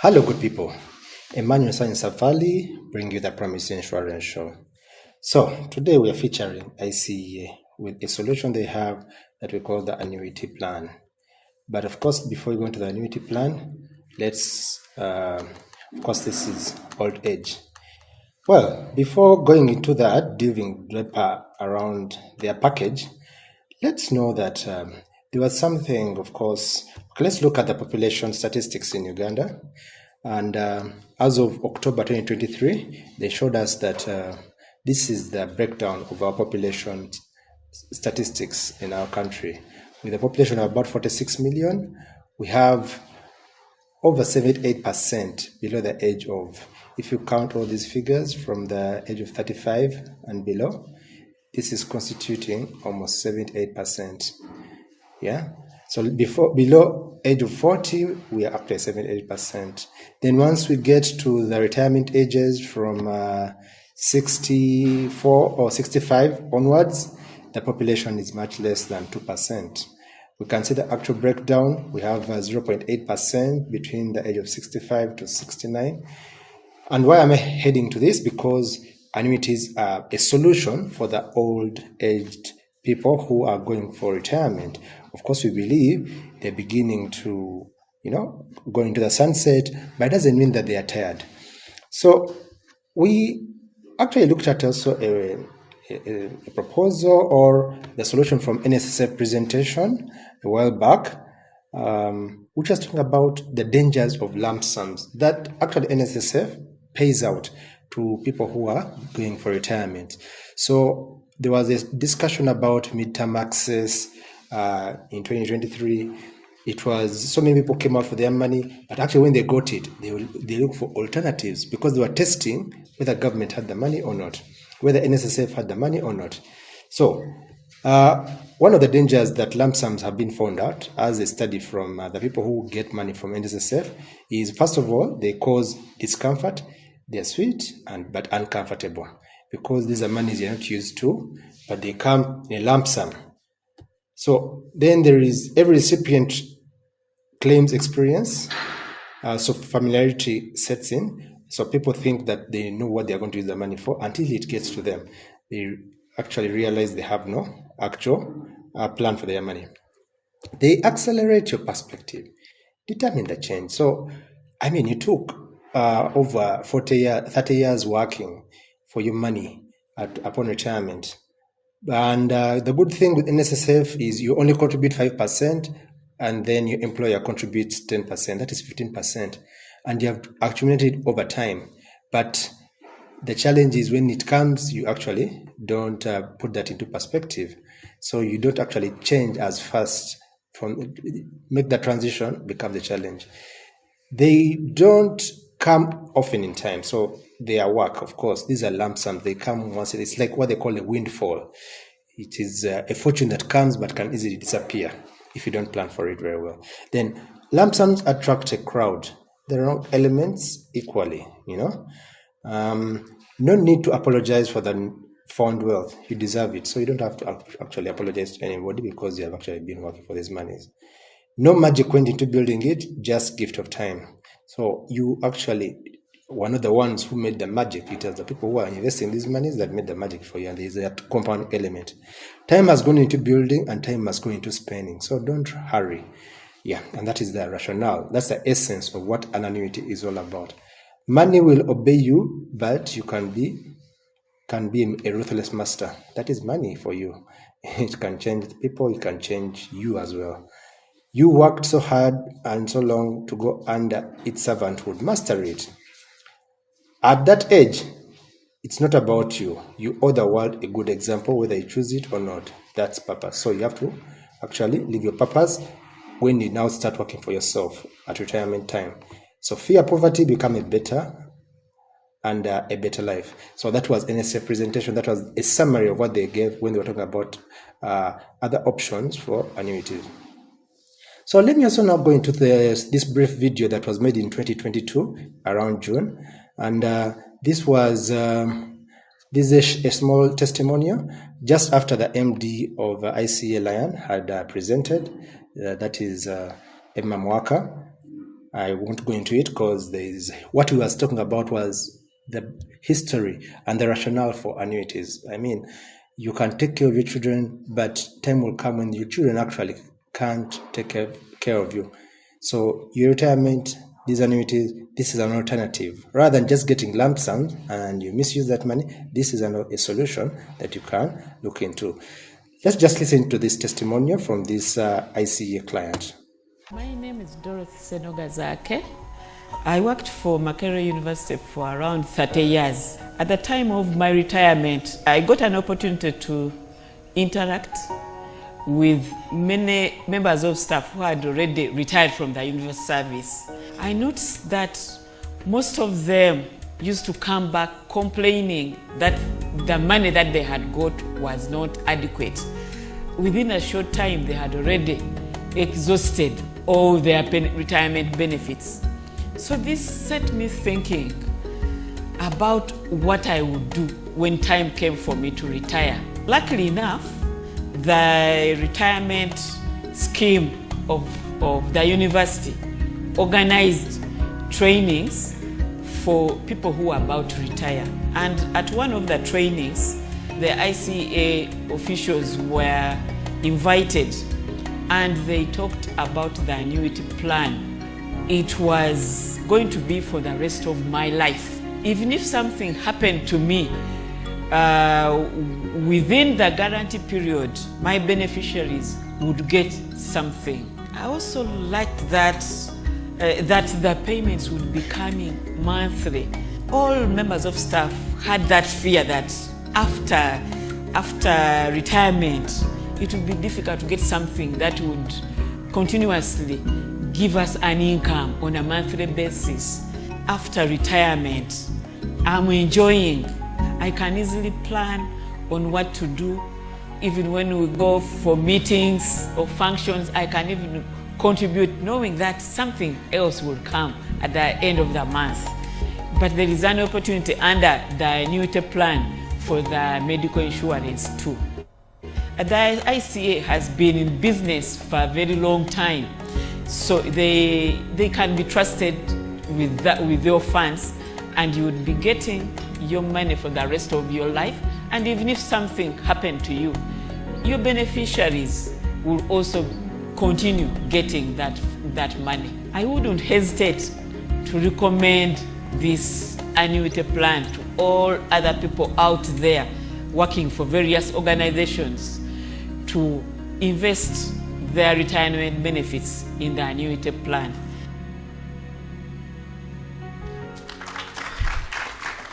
Hello, good people. Emmanuel Safali bring you the Promise Insurance Show. So today we are featuring Icea with a solution they have that we call the annuity plan. But of course, before we go into the annuity plan, let's of course this is old age. Well, before going into that, diving deeper around their package, let's know that there was something, of course. Let's look at the population statistics in Uganda. And as of October 2023, they showed us that this is the breakdown of our population statistics in our country. With a population of about 46 million, we have over 78% below the age of, if you count all these figures from the age of 35 and below, this is constituting almost 78%. Yeah. So below age of 40, we are up to 78%. Then once we get to the retirement ages from 64 or 65 onwards, the population is much less than 2%. We can see the actual breakdown. We have 0.8% between the age of 65 to 69. And why am I heading to this? Because annuities are a solution for the old-aged people who are going for retirement. Of course, we believe they're beginning to, go into the sunset, but it doesn't mean that they are tired. So we actually looked at also a proposal or the solution from NSSF presentation a while back, which was talking about the dangers of lump sums that actually NSSF pays out to people who are going for retirement. So there was a discussion about midterm access in 2023. It was so many people came out for their money, but actually when they got it, they look for alternatives because they were testing whether government had the money or not, whether NSSF had the money or not. So one of the dangers that lump sums have been found out as a study from the people who get money from NSSF is, first of all, they cause discomfort. They're sweet but uncomfortable because these are monies you're not used to, but they come in a lump sum. So then there is every recipient claims experience. So familiarity sets in. So people think that they know what they're going to use the money for until it gets to them. They actually realize they have no actual plan for their money. They accelerate your perspective, determine the change. So, you took over 30 years working for your money upon retirement. And the good thing with NSSF is you only contribute 5%, and then your employer contributes 10%. That is 15%. And you have accumulated over time. But the challenge is when it comes, you actually don't put that into perspective. So you don't actually change as fast. Make the transition become the challenge. They don't come often in time. So their work, of course, these are lump sums. They come once. It's like what they call a windfall. It is a fortune that comes but can easily disappear if you don't plan for it very well. Then lump sums attract a crowd. There are elements equally, No need to apologize for the found wealth. You deserve it. So you don't have to actually apologize to anybody because you have actually been working for these monies. No magic went into building it, just gift of time. So you actually, one of the ones who made the magic, it is the people who are investing these monies that made the magic for you, and there is that compound element. Time has gone into building and time has gone into spending. So don't hurry. Yeah, and that is the rationale. That's the essence of what an annuity is all about. Money will obey you, but you can be a ruthless master. That is money for you. It can change people, it can change you as well. You worked so hard and so long to go under its servanthood. Master it. At that age, it's not about you. You owe the world a good example, whether you choose it or not. That's purpose. So you have to actually live your purpose when you now start working for yourself at retirement time. So fear poverty, become a better and a better life. So that was NSF presentation. That was a summary of what they gave when they were talking about other options for annuities. So let me also now go into this brief video that was made in 2022 around June, and this is a small testimonial just after the MD of Icea Lion had presented. That is Emma Mwaka, I won't go into it because what we was talking about was the history and the rationale for annuities. I mean, you can take care of your children, but time will come when your children actually can't take care of you. So your retirement, these annuities, this is an alternative. Rather than just getting lump sums and you misuse that money, this is a solution that you can look into. Let's just listen to this testimonial from this Icea client. My name is Dorothy Senogazake. I worked for Makerere University for around 30 years. At the time of my retirement, I got an opportunity to interact with many members of staff who had already retired from the university service. I noticed that most of them used to come back complaining that the money that they had got was not adequate. Within a short time, they had already exhausted all their retirement benefits. So this set me thinking about what I would do when time came for me to retire. Luckily enough, the retirement scheme of the university organized trainings for people who are about to retire. And at one of the trainings, the Icea officials were invited and they talked about the annuity plan. It was going to be for the rest of my life. Even if something happened to me, within the guarantee period, my beneficiaries would get something. I also liked that the payments would be coming monthly. All members of staff had that fear that after retirement, it would be difficult to get something that would continuously give us an income on a monthly basis. After retirement, I'm enjoying. I can easily plan on what to do. Even when we go for meetings or functions, I can even contribute knowing that something else will come at the end of the month. But there is an opportunity under the annuity plan for the medical insurance too. The Icea has been in business for a very long time, so they can be trusted with your funds, and you would be getting your money for the rest of your life. And even if something happened to you, your beneficiaries will also continue getting that money. I wouldn't hesitate to recommend this annuity plan to all other people out there working for various organizations to invest their retirement benefits in the annuity plan.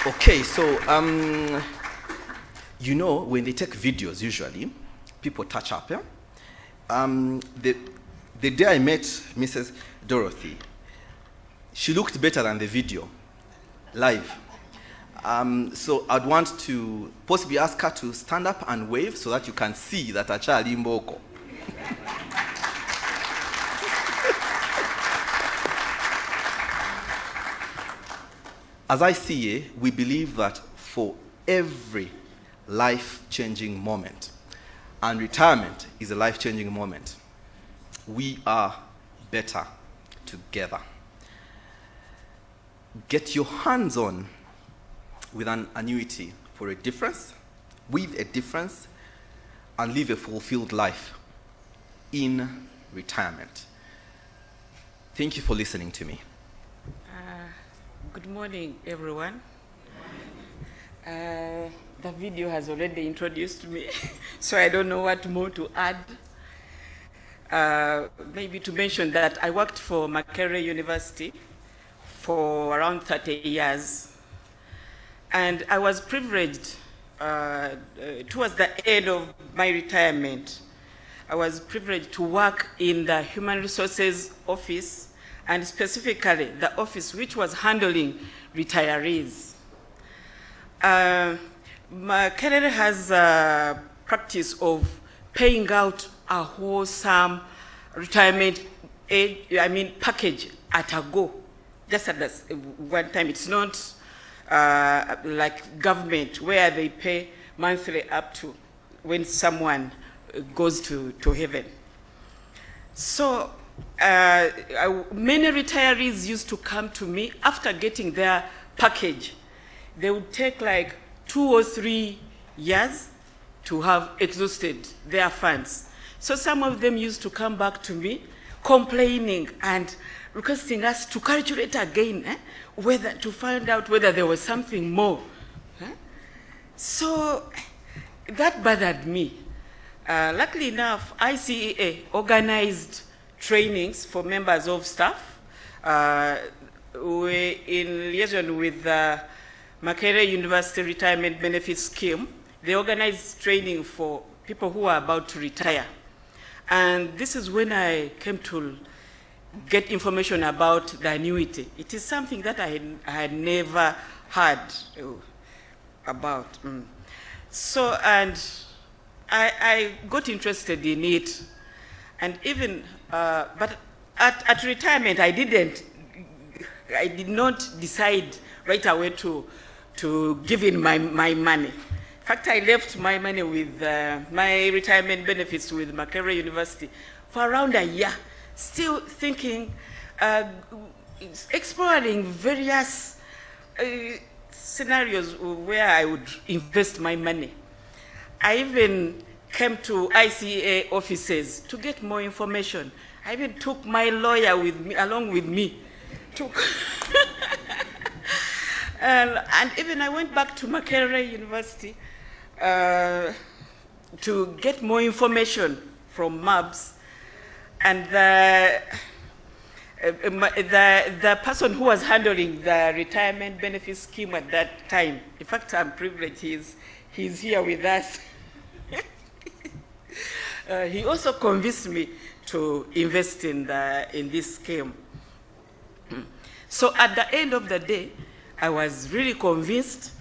Okay, so you know, when they take videos, usually people touch up. Yeah? The day I met Mrs. Dorothy, she looked better than the video live. So I'd want to possibly ask her to stand up and wave so that you can see that achali mboko. As Icea, we believe that for every life-changing moment, and retirement is a life-changing moment, we are better together. Get your hands on with an annuity for a difference, with a difference, and live a fulfilled life in retirement. Thank you for listening to me. Good morning, everyone. The video has already introduced me, so I don't know what more to add. Maybe to mention that I worked for Makerere University for around 30 years. And I was privileged towards the end of my retirement. I was privileged to work in the Human Resources Office, and specifically the office which was handling retirees. Makerere has a practice of paying out a wholesome retirement package at a go, just at one time. It's not like government where they pay monthly up to when someone goes to heaven. So many retirees used to come to me after getting their package. They would take like 2 or 3 years to have exhausted their funds. So some of them used to come back to me complaining and requesting us to calculate again, whether to find out whether there was something more. So that bothered me. Luckily enough, Icea organized trainings for members of staff. In liaison with the Makerere University Retirement Benefits Scheme, they organized training for people who are about to retire. And this is when I came to get information about the annuity. It is something that I had never heard about. So, and I got interested in it. And even, but at retirement, I did not decide right away to give in my money. In fact, I left my money with my retirement benefits with Makerere University for around a year, still thinking, exploring various scenarios where I would invest my money. I even came to Icea offices to get more information. I even took my lawyer with me, along with me. And even I went back to Makerere University to get more information from MABS. And the person who was handling the retirement benefit scheme at that time, in fact, I'm privileged, he's here with us. He also convinced me to invest in this scheme. So at the end of the day, I was really convinced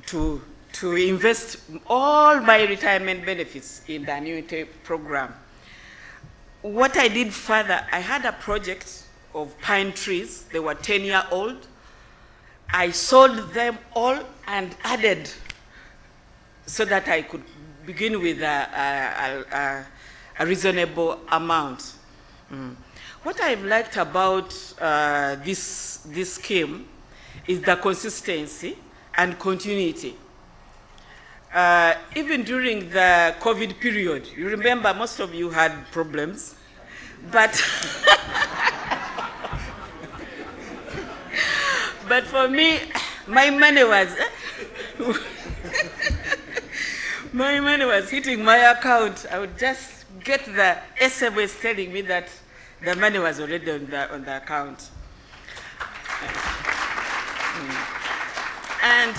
to invest all my retirement benefits in the annuity program. What I did further, I had a project of pine trees. They were 10-year-old. I sold them all and added so that I could begin with a reasonable amount. What I've liked about this scheme is the consistency and continuity. Even during the COVID period, you remember most of you had problems, but but for me, my money was hitting my account. I would just get the SMS telling me that the money was already on the account. And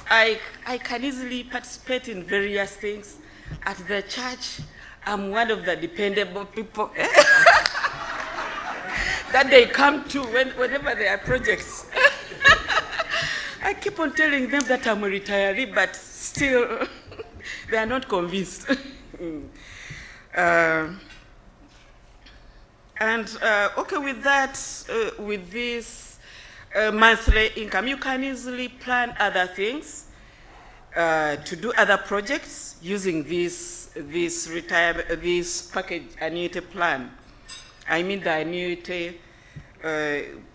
I can easily participate in various things. At the church, I'm one of the dependable people that they come to whenever there are projects. I keep on telling them that I'm a retiree, but still they are not convinced. Okay, with that, with this monthly income, you can easily plan other things, to do other projects using this package annuity plan. I mean the annuity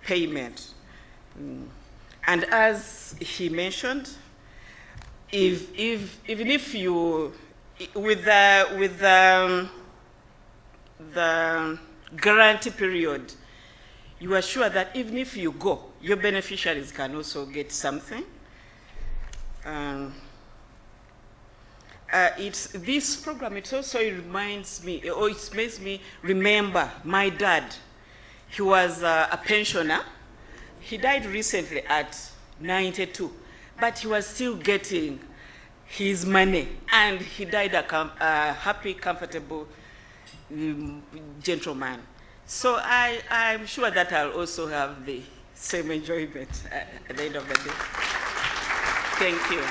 payment. And as he mentioned, even if you, with the guarantee period, you are sure that even if you go, your beneficiaries can also get something. This program, it also reminds me, or it makes me remember my dad. He was a pensioner. He died recently at 92, but he was still getting his money, and he died a happy, comfortable gentleman. So I'm sure that I'll also have the same enjoyment at the end of the day. Thank you.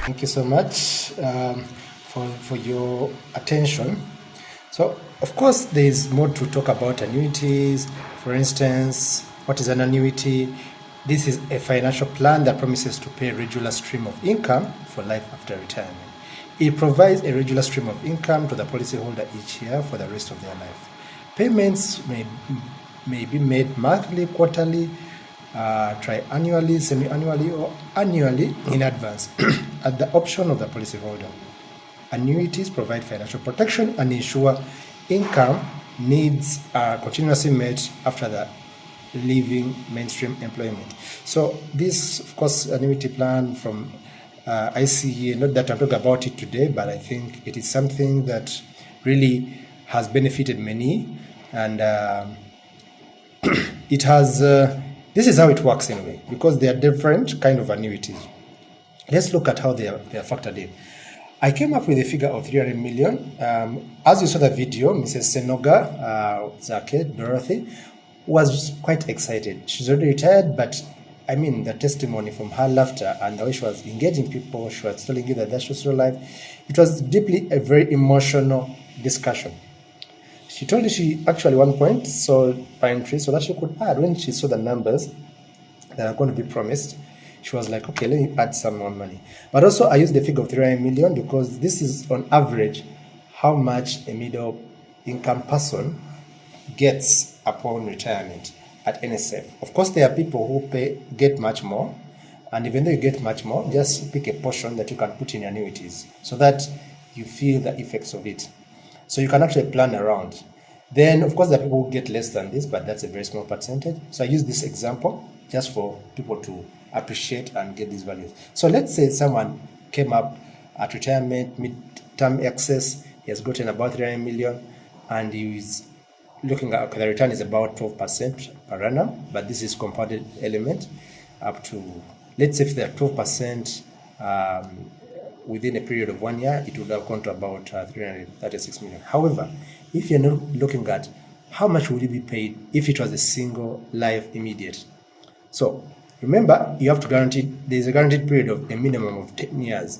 Thank you so much for your attention. So, of course, there is more to talk about annuities. For instance, what is an annuity? This is a financial plan that promises to pay a regular stream of income for life after retirement. It provides a regular stream of income to the policyholder each year for the rest of their life. Payments may be made monthly, quarterly, triannually, semi-annually, or annually in advance at the option of the policyholder. Annuities provide financial protection and ensure income needs are continuously met after the leaving mainstream employment. So this, of course, annuity plan from Icea, not that I'm talking about it today, but I think it is something that really has benefited many, and it has, this is how it works anyway, because there are different kind of annuities. Let's look at how they are factored in. I came up with a figure of 300 million. As you saw the video, Mrs. Senoga Zake, Dorothy, was quite excited. She's already retired, but I mean, the testimony from her laughter and the way she was engaging people, she was telling you that that's just real life. It was deeply a very emotional discussion. She told me she actually one point sold pine trees so that she could add. When she saw the numbers that are going to be promised, she was like, okay, let me add some more money. But also I used the figure of 300 million because this is on average how much a middle income person gets upon retirement at NSF. Of course, there are people who get much more, and even though you get much more, just pick a portion that you can put in annuities so that you feel the effects of it. So you can actually plan around. Then, of course, there are people who get less than this, but that's a very small percentage. So I use this example just for people to appreciate and get these values. So let's say someone came up at retirement, mid-term excess, he has gotten about 300 million, and he is looking at, okay, the return is about 12% per annum, but this is compounded element up to, let's say if they're 12%, within a period of 1 year, it would have gone to about 336 million. However, if you're not looking at how much would you be paid if it was a single life immediate. So remember, you have to guarantee, there's a guaranteed period of a minimum of 10 years.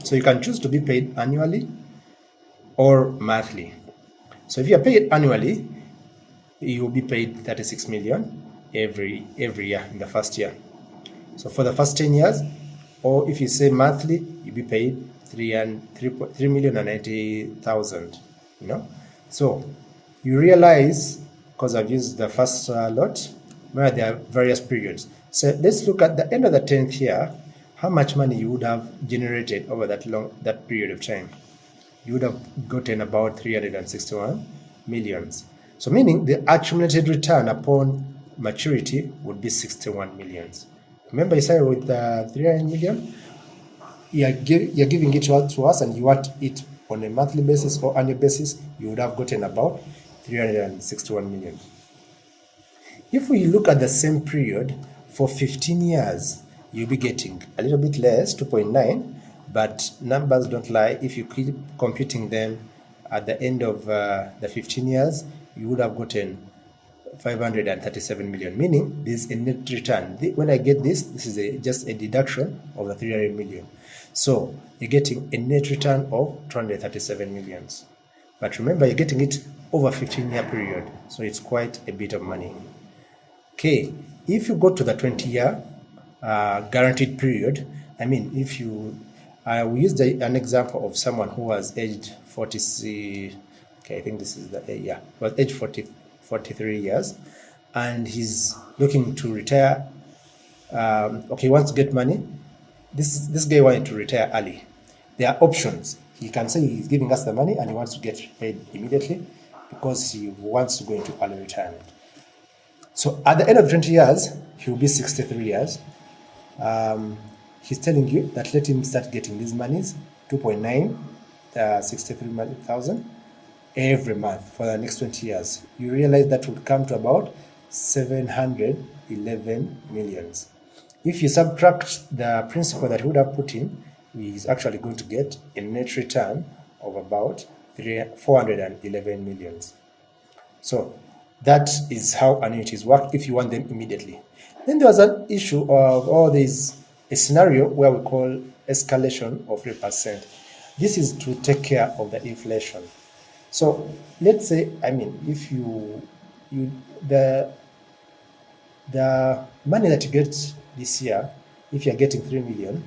So you can choose to be paid annually or monthly. So if you are paid annually, you will be paid 36 million every year in the first year. So for the first 10 years, or if you say monthly, you'll be paid 3,090,000, you know. So you realize, because I've used the first lot, where there are various periods. So let's look at the end of the 10th year, how much money you would have generated over that period of time. You would have gotten about 361 millions. So meaning the accumulated return upon maturity would be 61 millions. Remember I started with 300 million? You're giving it to us and you want it on a monthly basis or annual basis, you would have gotten about 361 million. If we look at the same period for 15 years, you'll be getting a little bit less, 2.9, but numbers don't lie. If you keep computing them at the end of the 15 years, you would have gotten 537 million, meaning there's a net return. When I get this is just a deduction of the 300 million. So you're getting a net return of 237 millions. But remember, you're getting it over 15-year period, so it's quite a bit of money. Okay, if you go to the 20-year guaranteed period, I mean, if you, we used an example of someone who was aged 40, okay, I think this is the, yeah, was aged 43 years, and he's looking to retire. Okay, he wants to get money. This guy wanted to retire early. There are options. He can say he's giving us the money and he wants to get paid immediately because he wants to go into early retirement. So at the end of 20 years, he will be 63 years. He's telling you that let him start getting these monies, 2.9, 63,000 every month for the next 20 years. You realize that would come to about 711 millions. If you subtract the principal that he would have put in, he is actually going to get a net return of about 411 millions. So that is how annuities work if you want them immediately. Then there was an issue of a scenario where we call escalation of 3%. This is to take care of the inflation. So let's say, I mean, if the money that you get this year, if you're getting 3 million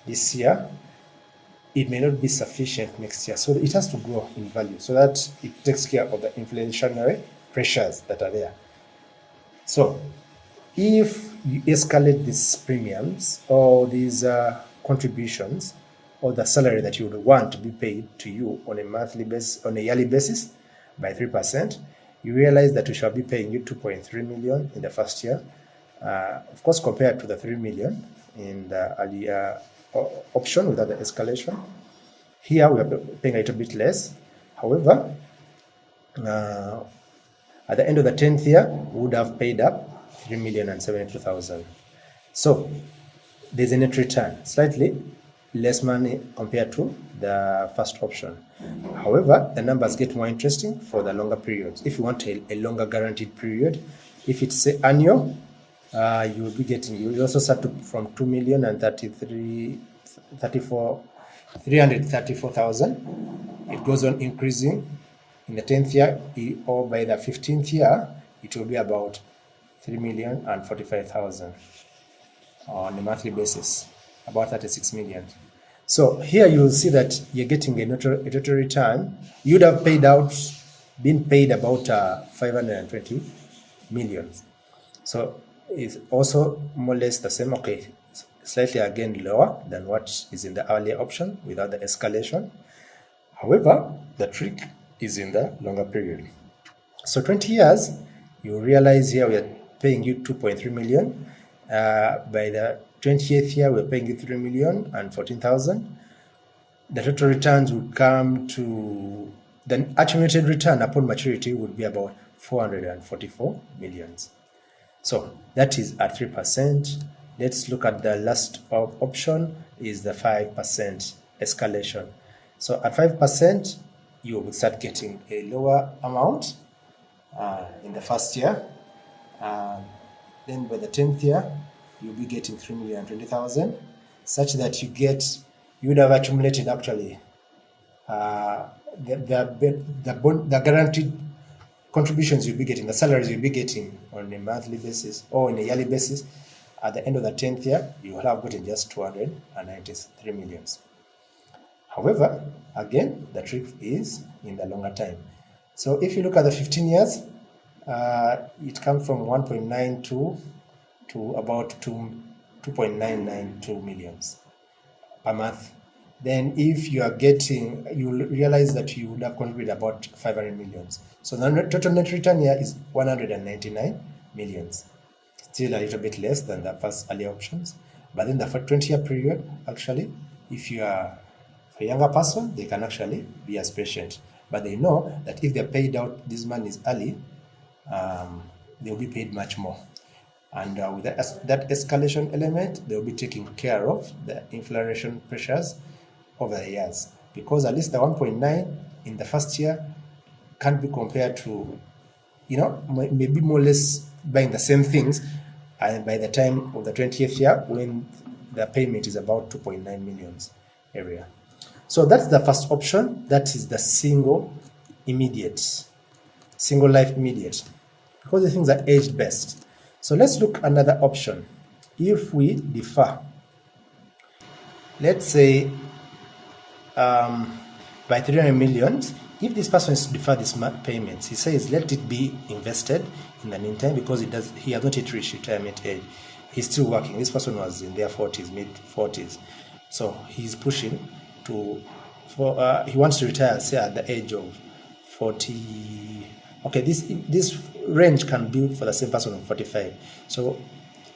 this year, it may not be sufficient next year. So it has to grow in value so that it takes care of the inflationary pressures that are there. So if you escalate these premiums or these contributions or the salary that you would want to be paid to you on a monthly basis, on a yearly basis by 3%, you realize that we shall be paying you 2.3 million in the first year. Of course, compared to the 3 million in the earlier option without the escalation. Here we are paying a little bit less. However, at the end of the 10th year, we would have paid up 3,072,000. So there's a net return, slightly less money compared to the first option. However, the numbers get more interesting for the longer periods. If you want a longer guaranteed period, if it's say annual, you will be getting, you will also start from 334,000. It goes on increasing in the 10th year, or by the 15th year, it will be about 3,045,000 on a monthly basis, about 36 million. So here you will see that you're getting a total return. You'd have been paid about 520 million. So it's also more or less the same, okay, slightly again lower than what is in the earlier option without the escalation. However, the trick is in the longer period. So 20 years, you realize here we are paying you 2.3 million. By the 28th year, we're paying you 3,014,000. The total returns would come to, the accumulated return upon maturity would be about 444 million. So that is at 3%. Let's look at the last option, is the 5% escalation. So at 5%, you will start getting a lower amount in the first year. Then by the 10th year, you'll be getting 3,020,000, such that you would have accumulated actually the guaranteed contributions you'll be getting, the salaries you'll be getting on a monthly basis or on a yearly basis. At the end of the 10th year, you will have gotten just 293 million. However, again, the trick is in the longer time. So if you look at the 15 years, it comes from 1.92 to about 2.992 million per month. Then if you are getting, you realize that you would have contributed about 500 million. So the total net return here is 199 million. Still a little bit less than the first earlier options. But in the 20-year period, actually, if you are a younger person, they can actually be as patient. But they know that if they're paid out this money is early, they'll be paid much more. And with that escalation element, they'll be taking care of the inflation pressures over the years. Because at least the 1.9 in the first year can't be compared to, maybe more or less buying the same things. And by the time of the 20th year, when the payment is about 2.9 million area. So that's the first option. That is the single life immediate, because the things are aged best. So let's look at another option. If we defer, let's say by 300 million, if this person is to defer these payments, he says let it be invested in the meantime, because he has not yet reached retirement age. He's still working. This person was in their 40s, mid-40s. So he's pushing he wants to retire, say, at the age of 40. Okay, this range can be for the same person of 45. So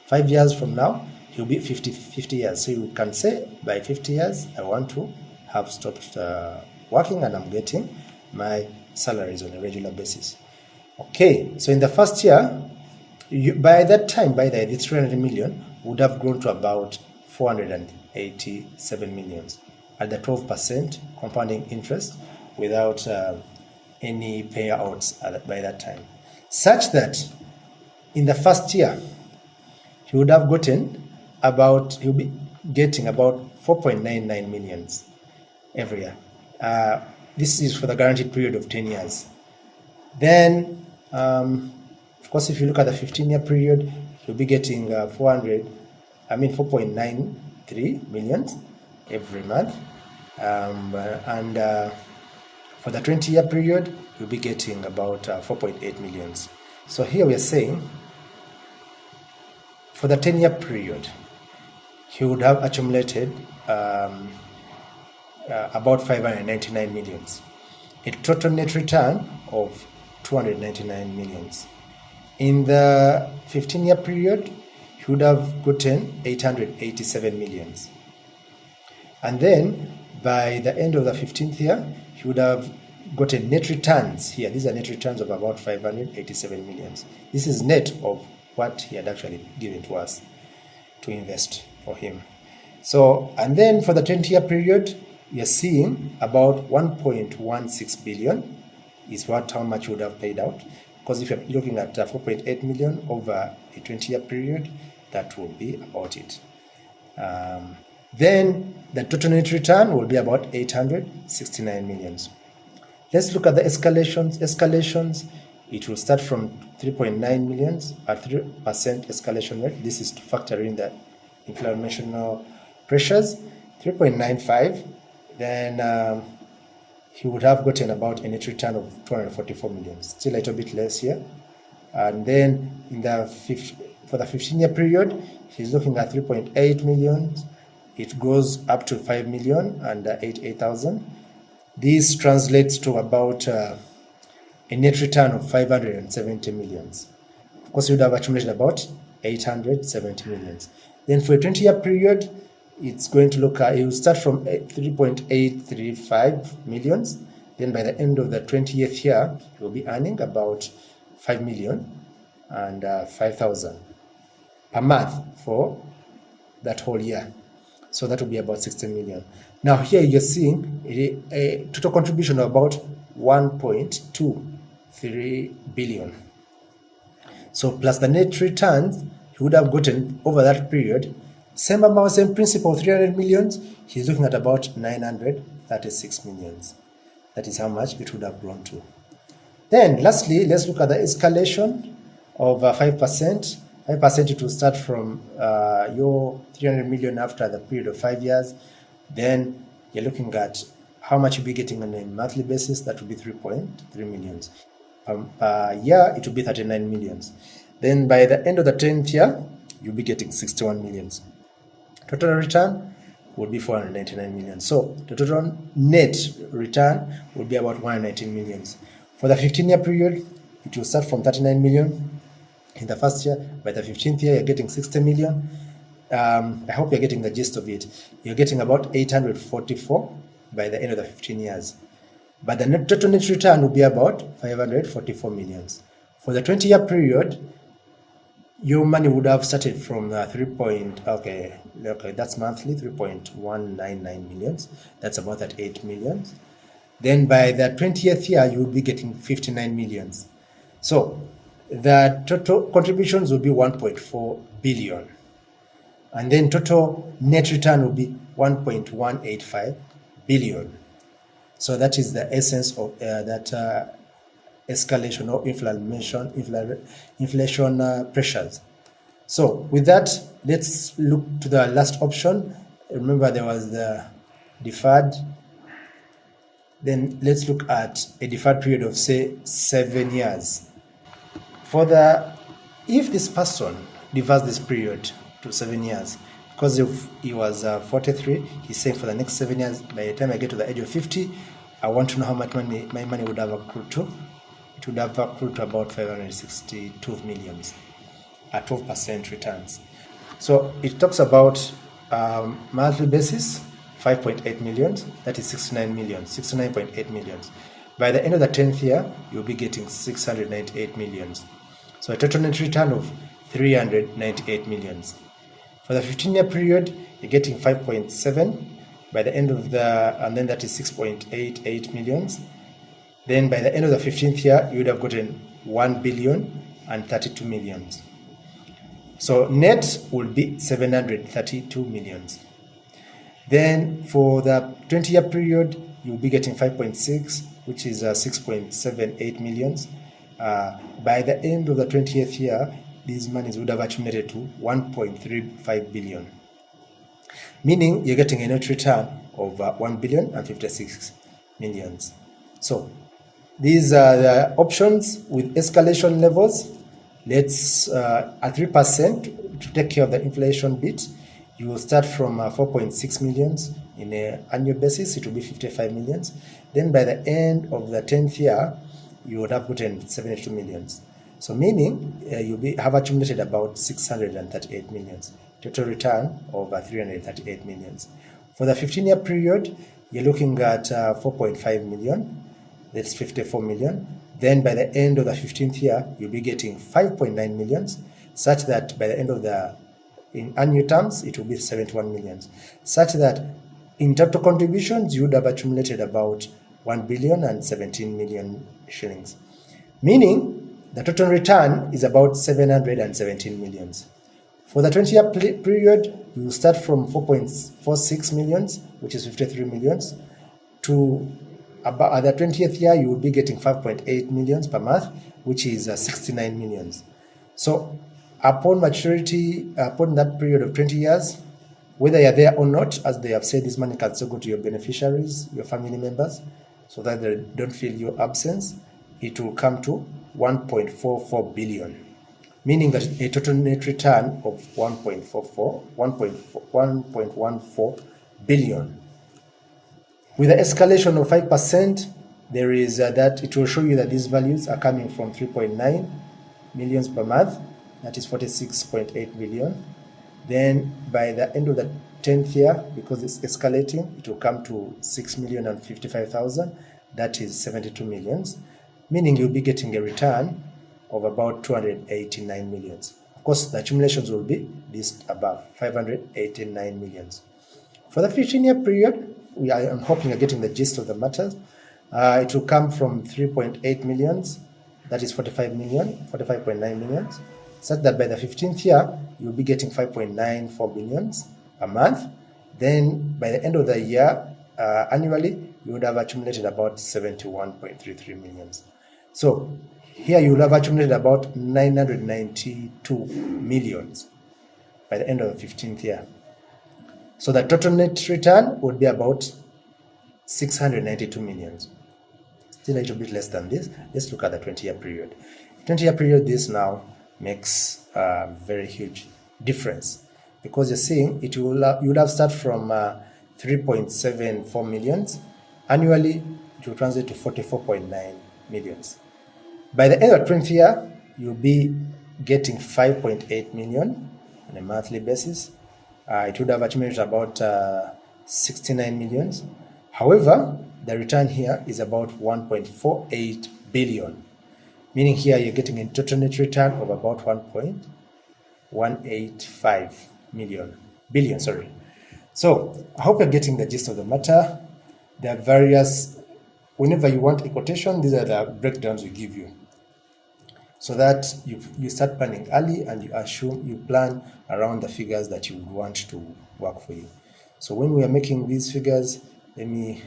5 years from now, he'll be 50 years. So you can say by 50 years, I want to have stopped working and I'm getting my salaries on a regular basis. Okay, so in the first year, by that time, this 300 million would have grown to about 487 million at the 12% compounding interest without any payouts by that time. Such that in the first year, he'll be getting about 4.99 million every year. This is for the guaranteed period of 10 years. Then, of course, if you look at the 15-year period, he'll be getting 4.93 million every month. and for the 20-year period, you'll be getting about 4.8 millions. So here we are saying for the 10-year period, he would have accumulated about 599 millions, a total net return of 299 millions. In the 15-year period, he would have gotten 887 millions. And then by the end of the 15th year, he would have gotten net returns here. These are net returns of about 587 millions. This is net of what he had actually given to us to invest for him. So, and then for the 20-year period, we are seeing about 1.16 billion is how much you would have paid out. Because if you're looking at 4.8 million over a 20-year period, that will be about it. Then the total net return will be about 869 millions. Let's look at the escalations. It will start from 3.9 millions at 3% escalation rate. This is to factor in the inflationary pressures. 3.95, then he would have gotten about a net return of 244 million, still a little bit less here. And then for the 15-year period, he's looking at 3.8 million. It goes up to 5 million and 88,000. This translates to about a net return of 570 millions. Of course, you would have accumulated about 870 millions. Then for a 20-year period, it's going to look at, it will start from 3.835 millions. Then by the end of the 20th year, you will be earning about 5 million and 5,000 per month for that whole year. So that will be about 16 million. Now here you're seeing a total contribution of about 1.23 billion. So plus the net returns he would have gotten over that period, same amount, same principle, 300 millions, he's looking at about 936 millions. That is how much it would have grown to. Then lastly, let's look at the escalation of 5%. 5%, it will start from your 300 million after the period of 5 years. Then you're looking at how much you'll be getting on a monthly basis. That will be 3.3 millions. Per year, it will be 39 millions. Then by the end of the 10th year, you'll be getting 61 millions. Total return will be 499 millions. So the total net return will be about 119 millions. For the 15-year period, it will start from 39 million. In the first year, by the 15th year, you're getting 60 million. I hope you're getting the gist of it. You're getting about 844 by the end of the 15 years. But the total net return will be about 544 millions. For the 20-year period, your money would have started from that's monthly, 3.199 millions. That's about that 8 millions. Then by the 20th year, you will be getting 59 millions. So the total contributions will be 1.4 billion. And then total net return will be 1.185 billion. So that is the essence of that escalation or inflation pressures. So with that, let's look to the last option. Remember there was the deferred. Then let's look at a deferred period of say 7 years. If this person defers this period to 7 years, because if he was 43, he's saying for the next 7 years, by the time I get to the age of 50, I want to know how much money my money would have accrued to. It would have accrued to about 562 millions at 12% returns. So it talks about monthly basis, 5.8 millions, that is 69.8 millions. By the end of the 10th year, you'll be getting 698 millions. So a total net return of 398 millions. For the 15-year period, you're getting 5.7. By the end of and then that is 6.88 millions. Then by the end of the 15th year, you would have gotten 1 billion and 32 millions. So net will be 732 millions. Then for the 20-year period, you'll be getting 5.6, which is 6.78 millions. By the end of the 20th year, these monies would have accumulated to 1.35 billion. meaning you're getting a net return of 1,056 millions. So these are the options with escalation levels. Let's at 3% to take care of the inflation bit. You will start from 4.6 millions in an annual basis. It will be 55 millions. Then by the end of the 10th year, you would have gotten 72 millions. So meaning you'll have accumulated about 638 millions. Total return of 338 millions. For the 15-year period, you're looking at 4.5 million. That's 54 million. Then by the end of the 15th year, you'll be getting 5.9 millions, such that by the end of in annual terms, it will be 71 millions, such that in total contributions, you would have accumulated about 1,017,000,000 shillings, meaning the total return is about 717 millions. For the 20-year period, you will start from 4.46 millions, which is 53 millions, to about the 20th year, you will be getting 5.8 millions per month, which is 69 millions. So upon maturity, upon that period of 20 years, whether you're there or not, as they have said, this money can still go to your beneficiaries, your family members, so that they don't feel your absence. It will come to 1.44 billion, meaning that a total net return of 1.14 billion. With the escalation of 5%, there is that it will show you that these values are coming from 3.9 millions per month, that is 46.8 million. Then by the end of the 10th year, because it's escalating, it will come to 6,055,000, that is 72 millions, meaning you'll be getting a return of about 289 millions. Of course, the accumulations will be this above, 589 millions. For the 15-year period, I'm hoping you're getting the gist of the matter. It will come from 3.8 millions, that is 45.9 millions, such that by the 15th year, you'll be getting 5.94 billions a month. Then by the end of the year, annually, you would have accumulated about 71.33 millions. So here you will have accumulated about 992 millions by the end of the 15th year. So the total net return would be about 692 millions. Still a little bit less than this. Let's look at the 20-year period. 20-year period, this now makes a very huge difference, because you're seeing you will have start from 3.74 millions. Annually, it will translate to 44.9 millions. By the end of the 20th year, you'll be getting 5.8 million on a monthly basis. It would have accumulated about 69 millions. However, the return here is about 1.48 billion, meaning here you're getting a total net return of about 1.185 billion. So I hope you're getting the gist of the matter. There are various, whenever you want a quotation, these are the breakdowns we give you, so that you start planning early and you plan around the figures that you would want to work for you. So when we are making these figures, I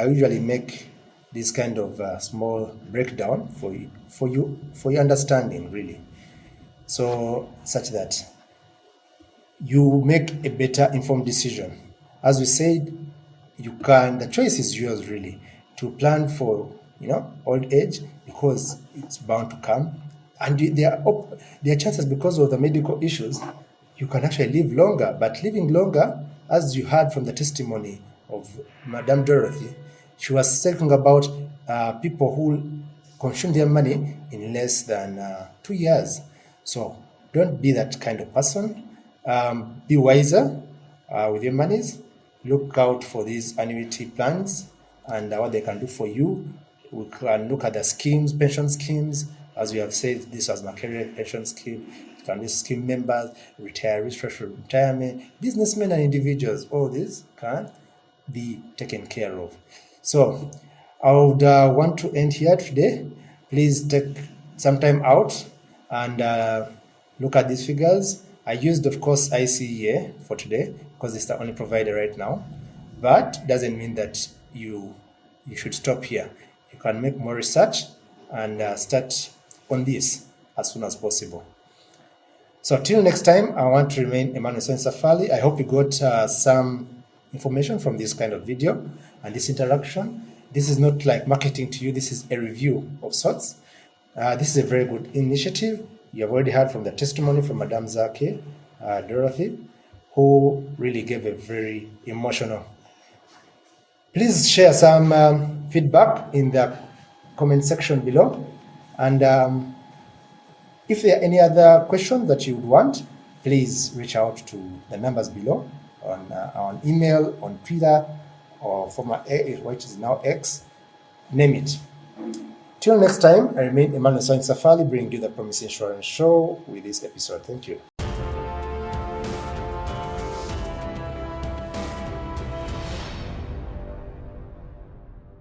usually make this kind of small breakdown for your understanding, really, so such that you make a better informed decision. As we said, the choice is yours, really, to plan for old age, because it's bound to come, and there are chances, because of the medical issues, you can actually live longer. But living longer, as you heard from the testimony of Madame Dorothy, she was talking about people who consume their money in less than 2 years. So don't be that kind of person. Be wiser with your monies. Look out for these annuity plans and what they can do for you. We can look at the schemes, pension schemes. As we have said, this was my career pension scheme. You can be scheme members, retirees, fresh retirement, businessmen and individuals. All this can be taken care of. So I would want to end here today. Please take some time out and look at these figures. I used, of course, Icea for today because it's the only provider right now. But doesn't mean that you should stop here. You can make more research and start on this as soon as possible. So till next time, I want to remain Emmanuel Safali. I hope you got some information from this kind of video and this interaction. This is not like marketing to you. This is a review of sorts. This is a very good initiative. You have already heard from the testimony from Madame Zake, Dorothy, who really gave a very emotional. Please share some feedback in the comment section below. And if there are any other questions that you would want, please reach out to the numbers below on email, on Twitter, or former which is now X, name it. Till next time, I remain Emmanuel Safali, bringing you the Promise Insurance Show with this episode. Thank you.